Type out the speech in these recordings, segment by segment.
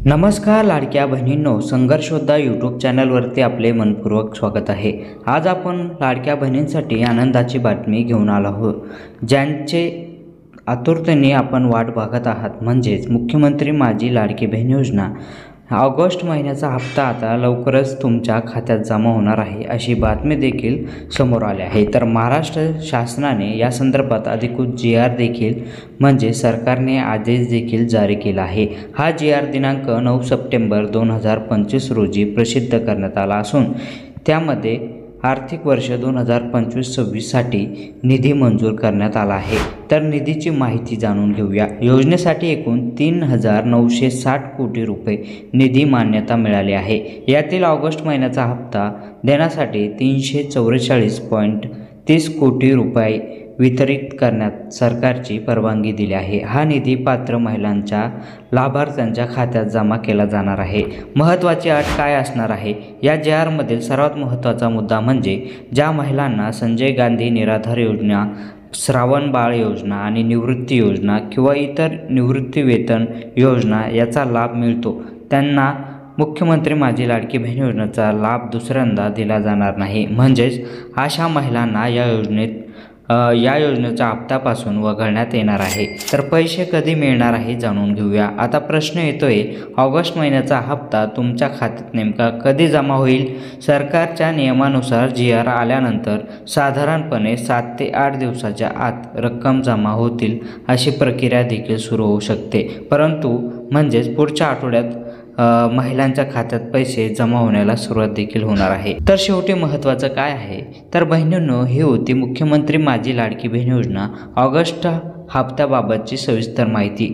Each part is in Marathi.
नमस्कार लाडक्या बहिणींनो, संघर्ष योद्धा यूट्यूब चॅनलवरती आपले मनपूर्वक स्वागत आहे। आज आपण लाडक्या बहिणींसाठी आनंदाची बातमी घेऊन आलो आहोत, ज्यांचे आतुरतेने आपण वाट बघत आहात। म्हणजेच मुख्यमंत्री माझी लाडकी बहीण योजना ऑगस्ट महिन्याचा हप्ता आता लवकरच तुमच्या खात्यात जमा होणार आहे, अशी बातमी देखील समोर आली आहे। तर महाराष्ट्र शासनाने या संदर्भात अधिकृत GR देखील म्हणजे सरकारने आदेश देखील जारी केला आहे। हा GR दिनांक 9 सप्टेंबर 2025 रोजी प्रसिद्ध करण्यात आला असून त्यामध्ये आर्थिक वर्ष 2025-26 साठी निधी मंजूर करण्यात आला आहे। तर निधीची माहिती जाणून घेऊया। योजनेसाठी एकूण 3,960 कोटी रुपये निधी मान्यता मिळाली आहे। यातील ऑगस्ट महिन्याचा हप्ता देण्यासाठी 344.30 कोटी रुपये वितरित करण्यात सरकारची परवानगी दिली आहे। हा निधी पात्र महिलांच्या लाभार्थ्यांच्या खात्यात जमा केला जाणार आहे। महत्त्वाची अट काय असणार आहे? या GR मधील सर्वात महत्त्वाचा मुद्दा म्हणजे ज्या महिलांना संजय गांधी निराधार योजना, श्रावण बाळ योजना आणि निवृत्ती योजना किंवा इतर निवृत्ती वेतन योजना याचा लाभ मिळतो, त्यांना मुख्यमंत्री माझी लाडकी बहीण योजनेचा लाभ दुसऱ्यांदा दिला जाणार नाही। म्हणजेच अशा महिलांना या योजनेच्या हप्त्यापासून वगळण्यात येणार आहे। तर पैसे कधी मिळणार आहे जाणून घेऊया। आता प्रश्न येतोय, ऑगस्ट महिन्याचा हप्ता तुमच्या खात्यात नेमका कधी जमा होईल? सरकारच्या नियमानुसार GR आल्यानंतर साधारणपणे 7 ते 8 दिवसाच्या आत रक्कम जमा होतील अशी प्रक्रिया देखील सुरू होऊ शकते, परंतु म्हणजेच पुढच्या आठवड्यात महिलांच्या खात्यात पैसे जमा होण्याला सुरुवात देखील होणार आहे। तर शेवटी महत्त्वाचं काय आहे तर बहिणींनो, ही होती मुख्यमंत्री माझी लाडकी बहीण योजना ऑगस्ट हप्त्याबाबतची सविस्तर माहिती।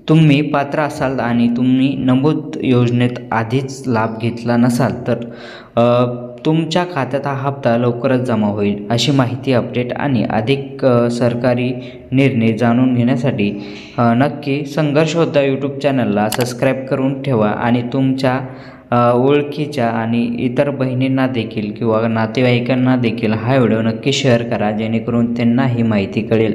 तुम्ही पात्र असाल आणि तुम्ही नमूद योजनेत आधीच लाभ घेतला नसाल तर तुमच्या खात्यात हा हप्ता लवकरच जमा होईल। अशी माहिती, अपडेट आणि अधिक सरकारी निर्णय जाणून घेण्यासाठी नक्की संघर्ष योद्धा यूट्यूब चॅनलला सबस्क्राईब करून ठेवा आणि तुमच्या ओळखीच्या आणि इतर बहिणींना देखील किंवा नातेवाईकांना देखील हा व्हिडिओ नक्की शेअर करा, जेणेकरून त्यांना ही माहिती कळेल।